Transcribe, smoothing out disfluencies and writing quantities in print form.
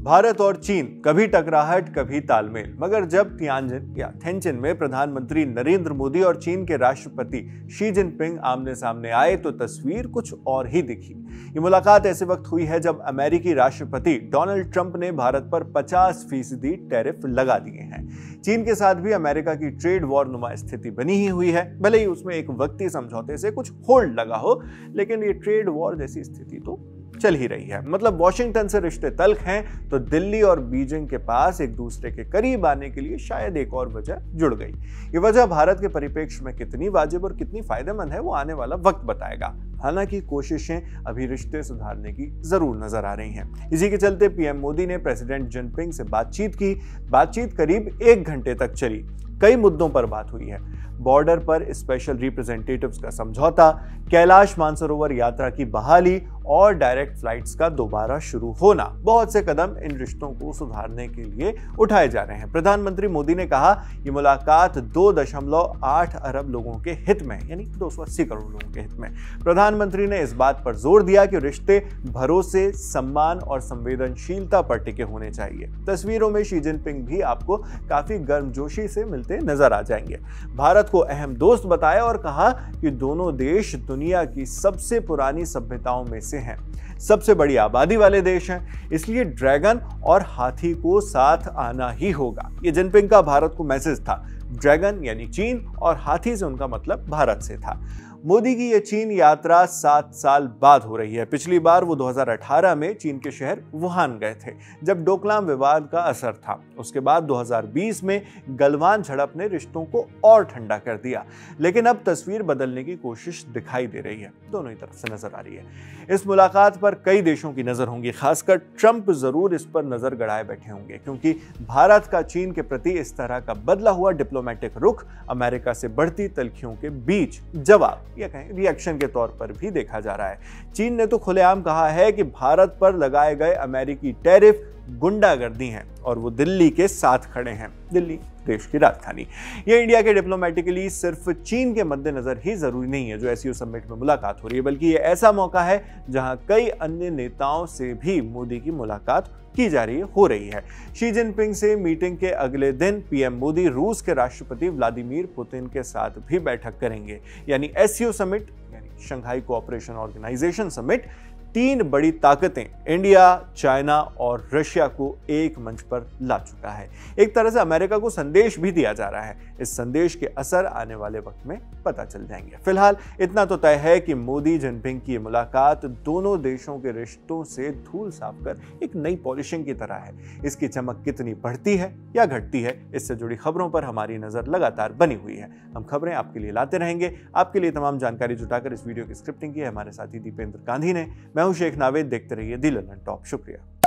भारत और चीन, कभी टकराहट कभी तालमेल। मगर जब तियानजिन या थेंचिन में प्रधानमंत्री नरेंद्र मोदी और चीन के राष्ट्रपति शी जिनपिंग आमने सामने आए तो तस्वीर कुछ और ही दिखी। ये मुलाकात ऐसे वक्त हुई है जब अमेरिकी राष्ट्रपति डोनाल्ड ट्रंप ने भारत पर 50% टैरिफ लगा दिए हैं। चीन के साथ भी अमेरिका की ट्रेड वॉर नुमा स्थिति बनी ही हुई है। भले ही उसमें एक वक्ती समझौते से कुछ होल्ड लगा हो, लेकिन ये ट्रेड वॉर जैसी स्थिति तो चल ही रही है। मतलब वॉशिंगटन से रिश्ते तल्ख हैं तो दिल्ली और बीजिंग के पास एक दूसरे के करीब आने के लिए शायद एक और वजह जुड़ गई। ये वजह भारत के परिप्रेक्ष्य में कितनी वाजिब और कितनी फायदेमंद है वो आने वाला वक्त बताएगा। हालांकि कोशिशें अभी रिश्ते सुधारने की जरूर नजर आ रही हैं। इसी के चलते पीएम मोदी ने प्रेसिडेंट जिनपिंग से बातचीत की। बातचीत करीब 1 घंटे तक चली। कई मुद्दों पर बात हुई है। बॉर्डर पर स्पेशल रिप्रेजेंटेटिव्स का समझौता, कैलाश मानसरोवर यात्रा की बहाली और डायरेक्ट फ्लाइट्स का दोबारा शुरू होना। बहुत से कदम इन रिश्तों को सुधारने के लिए उठाए जा रहे हैं। प्रधानमंत्री मोदी ने कहा ये मुलाकात 2.8 अरब लोगों के हित में, यानी 280 करोड़ लोगों के हित में। प्रधानमंत्री ने इस बात पर जोर दिया कि रिश्ते भरोसे, सम्मान और संवेदनशीलता पर टिके होने चाहिए। तस्वीरों में शी जिनपिंग भी आपको काफी गर्मजोशी से मिलते नजर आ जाएंगे। भारत को अहम दोस्त बताया और कहा कि दोनों देश दुनिया की सबसे पुरानी सभ्यताओं में से हैं, सबसे बड़ी आबादी वाले देश हैं, इसलिए ड्रैगन और हाथी को साथ आना ही होगा। ये जिनपिंग का भारत को मैसेज था। ड्रैगन यानी चीन और हाथी से उनका मतलब भारत से था। मोदी की ये चीन यात्रा 7 साल बाद हो रही है। पिछली बार वो 2018 में चीन के शहर वुहान गए थे, जब डोकलाम विवाद का असर था। उसके बाद 2020 में गलवान झड़प ने रिश्तों को और ठंडा कर दिया। लेकिन अब तस्वीर बदलने की कोशिश दिखाई दे रही है, दोनों ही तरफ से नजर आ रही है। इस मुलाकात पर कई देशों की नजर होंगी, खासकर ट्रंप जरूर इस पर नजर गड़ाए बैठे होंगे, क्योंकि भारत का चीन के प्रति इस तरह का बदला हुआ डिप्लोमेटिक रुख अमेरिका से बढ़ती तल्खियों के बीच जवाब या कहें रिएक्शन के तौर पर भी देखा जा रहा है। चीन ने तो खुलेआम कहा है कि भारत पर लगाए गए अमेरिकी टैरिफ गुंडागर्दी हैं और वो दिल्ली के साथ खड़े हैं। दिल्ली देश की राजधानी। ये इंडिया के डिप्लोमेटिकली सिर्फ चीन के मद्देनजर ही जरूरी नहीं है जो एससीओ समिट में मुलाकात हो रही है, बल्कि ये ऐसा मौका है जहां कई अन्य नेताओं से भी मोदी की मुलाकात की जा रही हो रही है। शी जिनपिंग से मीटिंग के अगले दिन पीएम मोदी रूस के राष्ट्रपति व्लादिमीर पुतिन के साथ भी बैठक करेंगे। यानी एससीओ समिट यानी शंघाई कोऑपरेशन ऑर्गेनाइजेशन समिट 3 बड़ी ताकतें इंडिया, चाइना और रशिया को एक मंच पर ला चुका है। एक तरह से अमेरिका को संदेश भी दिया जा रहा है। इस संदेश के असर आने वाले वक्त में पता चल जाएंगे। फिलहाल इतना तो तय है कि मोदी जिनपिंग की मुलाकात दोनों देशों के रिश्तों से धूल साफ कर एक नई पॉलिशिंग की तरह है। इसकी चमक कितनी बढ़ती है या घटती है, इससे जुड़ी खबरों पर हमारी नजर लगातार बनी हुई है। हम खबरें आपके लिए लाते रहेंगे। आपके लिए तमाम जानकारी जुटाकर इस वीडियो की स्क्रिप्टिंग की है हमारे साथी दीपेंद्र गांधी ने। मैं हूं शेख नावेद। देखते रहिए दी लंदन टॉप। शुक्रिया।